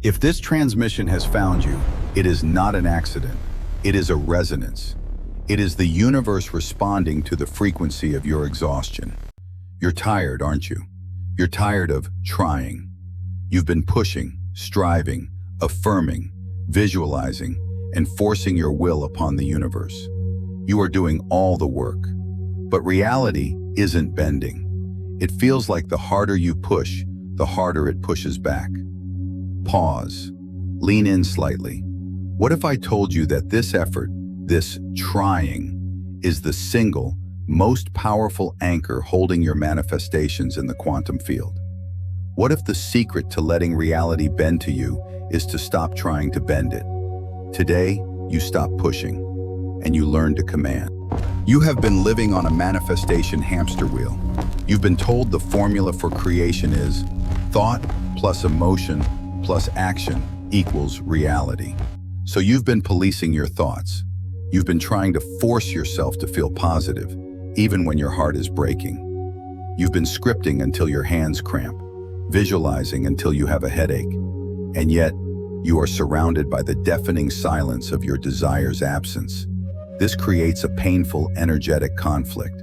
If this transmission has found you, it is not an accident. It is a resonance. It is the universe responding to the frequency of your exhaustion. You're tired, aren't you? You're tired of trying. You've been pushing, striving, affirming, visualizing, and forcing your will upon the universe. You are doing all the work. But reality isn't bending. It feels like the harder you push, the harder it pushes back. Pause. Lean in slightly. What if I told you that this effort, this trying, is the single, most powerful anchor holding your manifestations in the quantum field? What if the secret to letting reality bend to you is to stop trying to bend it? Today, you stop pushing, and you learn to command. You have been living on a manifestation hamster wheel. You've been told the formula for creation is thought plus emotion plus action equals reality. So you've been policing your thoughts. You've been trying to force yourself to feel positive, even when your heart is breaking. You've been scripting until your hands cramp, visualizing until you have a headache. And yet, you are surrounded by the deafening silence of your desire's absence. This creates a painful, energetic conflict.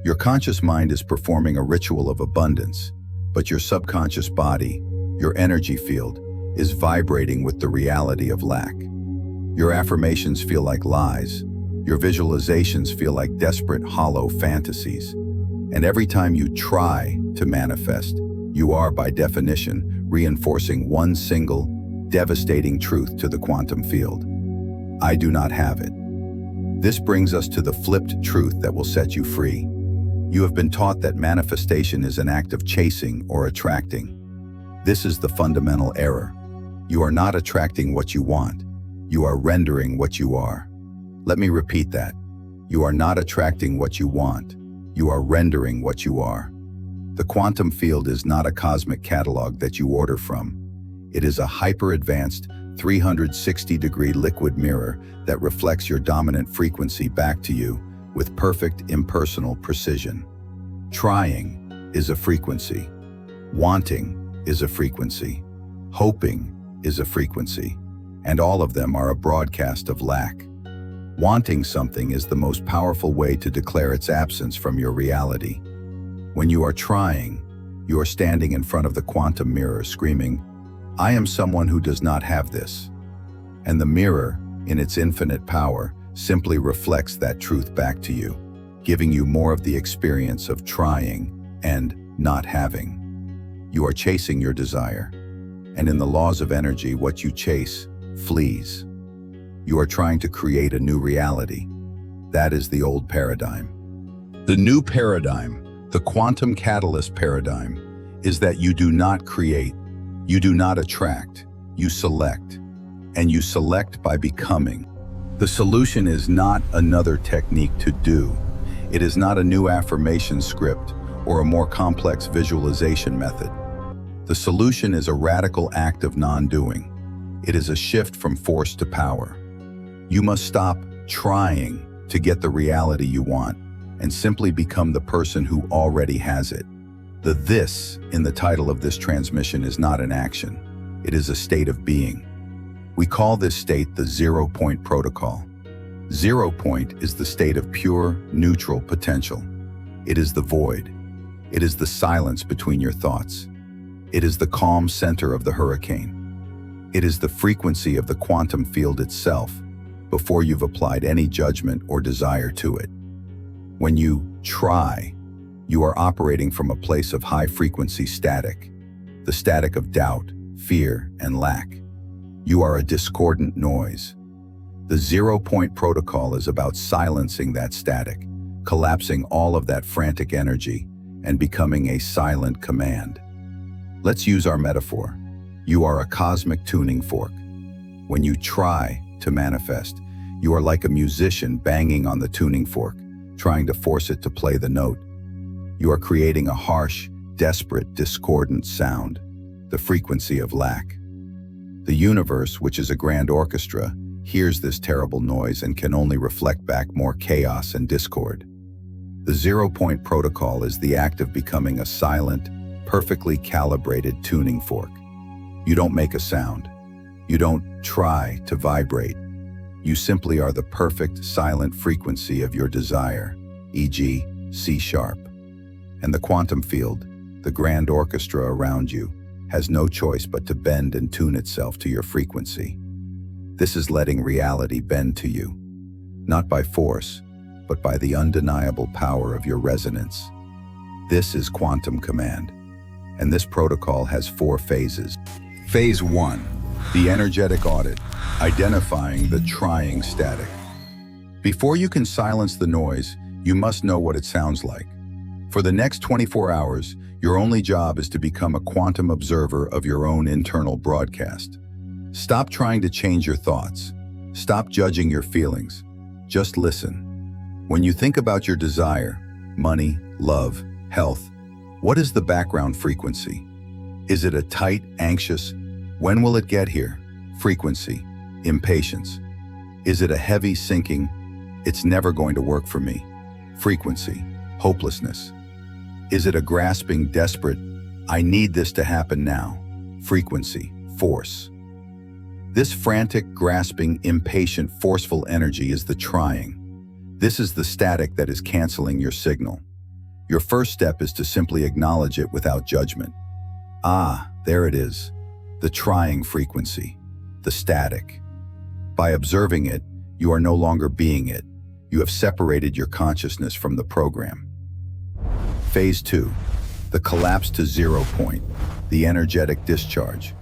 Your conscious mind is performing a ritual of abundance, but your subconscious body, your energy field, is vibrating with the reality of lack. Your affirmations feel like lies. Your visualizations feel like desperate, hollow fantasies. And every time you try to manifest, you are, by definition, reinforcing one single, devastating truth to the quantum field. I do not have it. This brings us to the flipped truth that will set you free. You have been taught that manifestation is an act of chasing or attracting. This is the fundamental error. You are not attracting what you want. You are rendering what you are. Let me repeat that. You are not attracting what you want. You are rendering what you are. The quantum field is not a cosmic catalog that you order from. It is a hyper-advanced 360-degree liquid mirror that reflects your dominant frequency back to you with perfect impersonal precision. Trying is a frequency. Wanting is a frequency. Hoping is a frequency. And all of them are a broadcast of lack. Wanting something is the most powerful way to declare its absence from your reality. When you are trying, you are standing in front of the quantum mirror screaming, "I am someone who does not have this." And the mirror, in its infinite power, simply reflects that truth back to you, giving you more of the experience of trying and not having. You are chasing your desire. And in the laws of energy, what you chase flees. You are trying to create a new reality. That is the old paradigm. The new paradigm, the quantum catalyst paradigm, is that you do not create, you do not attract, you select. And you select by becoming. The solution is not another technique to do. It is not a new affirmation script or a more complex visualization method. The solution is a radical act of non-doing. It is a shift from force to power. You must stop trying to get the reality you want and simply become the person who already has it. The "this" in the title of this transmission is not an action. It is a state of being. We call this state the 0-point protocol. 0 point is the state of pure, neutral potential. It is the void. It is the silence between your thoughts. It is the calm center of the hurricane. It is the frequency of the quantum field itself before you've applied any judgment or desire to it. When you try, you are operating from a place of high-frequency static, the static of doubt, fear, and lack. You are a discordant noise. The 0-point protocol is about silencing that static, collapsing all of that frantic energy, and becoming a silent command. Let's use our metaphor. You are a cosmic tuning fork. When you try to manifest, you are like a musician banging on the tuning fork, trying to force it to play the note. You are creating a harsh, desperate, discordant sound, the frequency of lack. The universe, which is a grand orchestra, hears this terrible noise and can only reflect back more chaos and discord. The 0-point protocol is the act of becoming a silent, perfectly calibrated tuning fork. You don't make a sound. You don't try to vibrate. You simply are the perfect silent frequency of your desire, e.g., C#. And the quantum field, the grand orchestra around you, has no choice but to bend and tune itself to your frequency. This is letting reality bend to you, not by force, but by the undeniable power of your resonance. This is quantum command, and this protocol has 4 phases. Phase 1, the energetic audit, identifying the trying static. Before you can silence the noise, you must know what it sounds like. For the next 24 hours, your only job is to become a quantum observer of your own internal broadcast. Stop trying to change your thoughts. Stop judging your feelings. Just listen. When you think about your desire, money, love, health, what is the background frequency? Is it a tight, anxious, when will it get here? Frequency, impatience. Is it a heavy, sinking, it's never going to work for me? Frequency, hopelessness. Is it a grasping, desperate, I need this to happen now? Frequency, force. This frantic, grasping, impatient, forceful energy is the trying. This is the static that is canceling your signal. Your first step is to simply acknowledge it without judgment. Ah, there it is. The trying frequency, the static. By observing it, you are no longer being it. You have separated your consciousness from the program. Phase 2, the collapse to 0 point, the energetic discharge.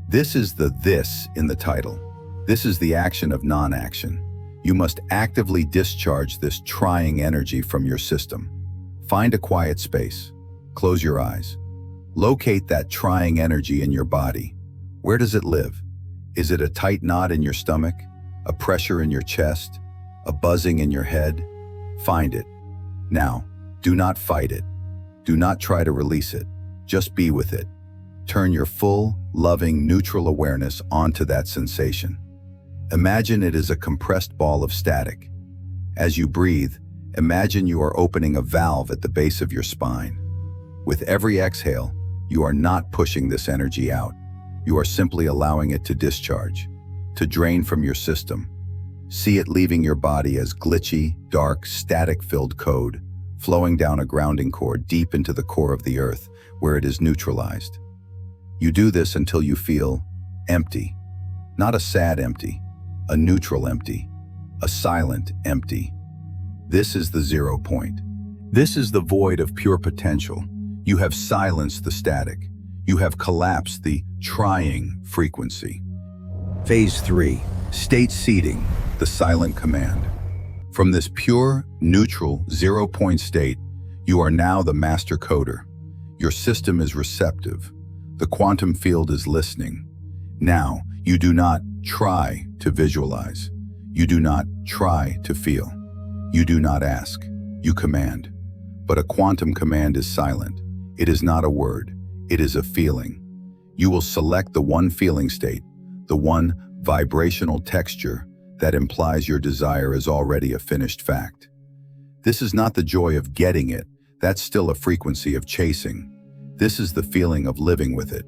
This is the this in the title. This is the action of non-action. You must actively discharge this trying energy from your system. Find a quiet space. Close your eyes. Locate that trying energy in your body. Where does it live? Is it a tight knot in your stomach? A pressure in your chest? A buzzing in your head? Find it. Now, do not fight it. Do not try to release it. Just be with it. Turn your full, loving, neutral awareness onto that sensation. Imagine it is a compressed ball of static. As you breathe, imagine you are opening a valve at the base of your spine. With every exhale, you are not pushing this energy out. You are simply allowing it to discharge, to drain from your system. See it leaving your body as glitchy, dark, static-filled code, flowing down a grounding cord deep into the core of the earth, where it is neutralized. You do this until you feel empty. Not a sad empty, a neutral empty, a silent empty. This is the 0 point. This is the void of pure potential. You have silenced the static. You have collapsed the trying frequency. Phase 3, state seeding, the silent command. From this pure, neutral, 0 point state, you are now the master coder. Your system is receptive. The quantum field is listening. Now, you do not try to visualize. You do not try to feel. You do not ask. You command. But a quantum command is silent. It is not a word. It is a feeling. You will select the one feeling state, the one vibrational texture that implies your desire is already a finished fact. This is not the joy of getting it. That's still a frequency of chasing. This is the feeling of living with it.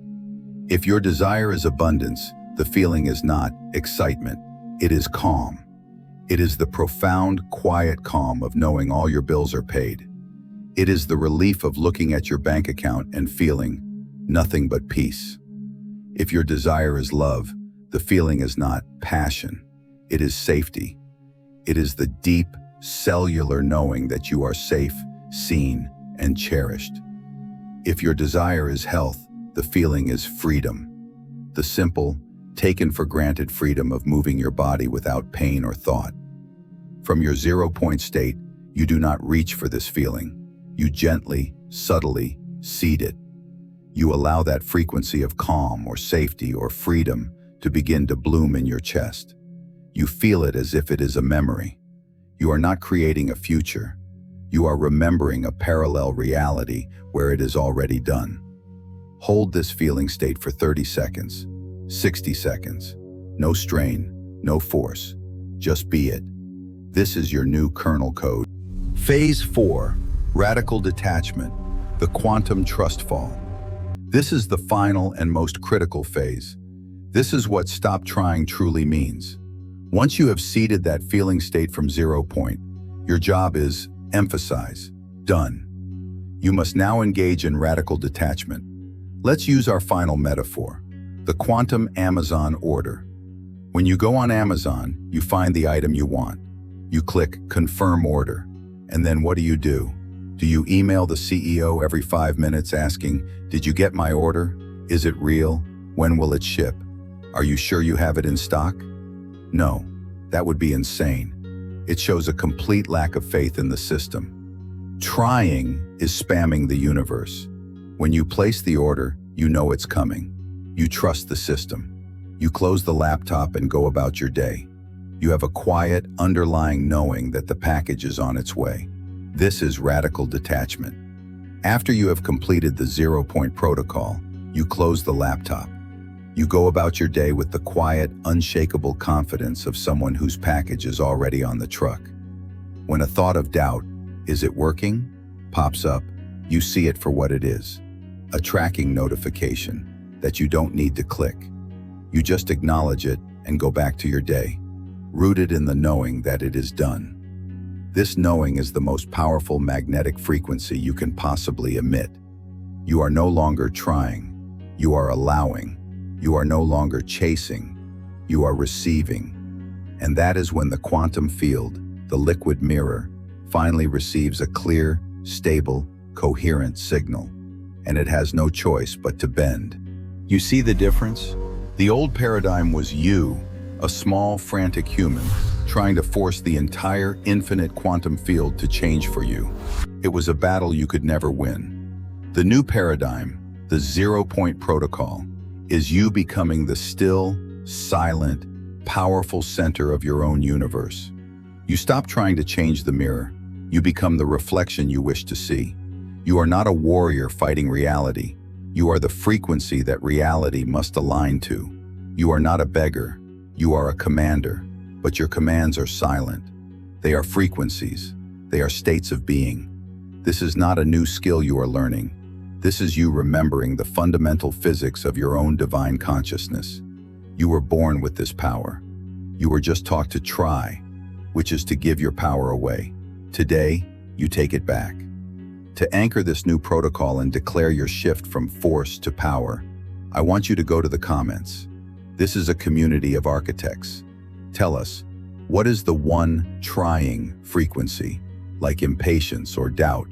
If your desire is abundance, the feeling is not excitement. It is calm. It is the profound, quiet calm of knowing all your bills are paid. It is the relief of looking at your bank account and feeling nothing but peace. If your desire is love, the feeling is not passion. It is safety. It is the deep, cellular knowing that you are safe, seen, and cherished. If your desire is health, the feeling is freedom. The simple, taken for granted freedom of moving your body without pain or thought. From your 0 point state, you do not reach for this feeling. You gently, subtly seed it. You allow that frequency of calm or safety or freedom to begin to bloom in your chest. You feel it as if it is a memory. You are not creating a future. You are remembering a parallel reality where it is already done. Hold this feeling state for 30 seconds, 60 seconds. No strain, no force. Just be it. This is your new kernel code. Phase 4, radical detachment, the quantum trust fall. This is the final and most critical phase. This is what stop trying truly means. Once you have seeded that feeling state from 0 point, your job is emphasize, done. You must now engage in radical detachment. Let's use our final metaphor, the quantum Amazon order. When you go on Amazon, you find the item you want. You click confirm order. And then what do? Do you email the CEO every 5 minutes asking, did you get my order? Is it real? When will it ship? Are you sure you have it in stock? No, that would be insane. It shows a complete lack of faith in the system. Trying is spamming the universe. When you place the order, you know it's coming. You trust the system. You close the laptop and go about your day. You have a quiet, underlying knowing that the package is on its way. This is radical detachment. After you have completed the 0 point protocol, you close the laptop. You go about your day with the quiet, unshakable confidence of someone whose package is already on the truck. When a thought of doubt, is it working, pops up, you see it for what it is. A tracking notification that you don't need to click. You just acknowledge it and go back to your day, rooted in the knowing that it is done. This knowing is the most powerful magnetic frequency you can possibly emit. You are no longer trying. You are allowing. You are no longer chasing. You are receiving. And that is when the quantum field, the liquid mirror, finally receives a clear, stable, coherent signal. And it has no choice but to bend. You see the difference? The old paradigm was you, a small, frantic human, trying to force the entire infinite quantum field to change for you. It was a battle you could never win. The new paradigm, the 0 point protocol, is you becoming the still, silent, powerful center of your own universe. You stop trying to change the mirror. You become the reflection you wish to see. You are not a warrior fighting reality. You are the frequency that reality must align to. You are not a beggar. You are a commander, but your commands are silent. They are frequencies. They are states of being. This is not a new skill you are learning. This is you remembering the fundamental physics of your own divine consciousness. You were born with this power. You were just taught to try, which is to give your power away. Today, you take it back. To anchor this new protocol and declare your shift from force to power, I want you to go to the comments. This is a community of architects. Tell us, what is the one trying frequency, like impatience or doubt,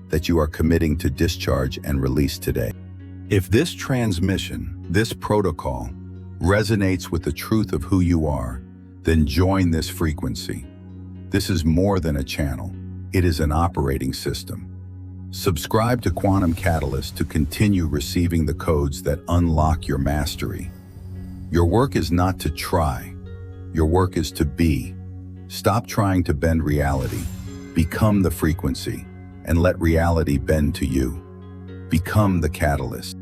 that you are committing to discharge and release today? If this transmission, this protocol, resonates with the truth of who you are, then join this frequency. This is more than a channel. It is an operating system. Subscribe to Quantum Catalyst to continue receiving the codes that unlock your mastery. Your work is not to try. Your work is to be. Stop trying to bend reality. Become the frequency, and let reality bend to you. Become the catalyst.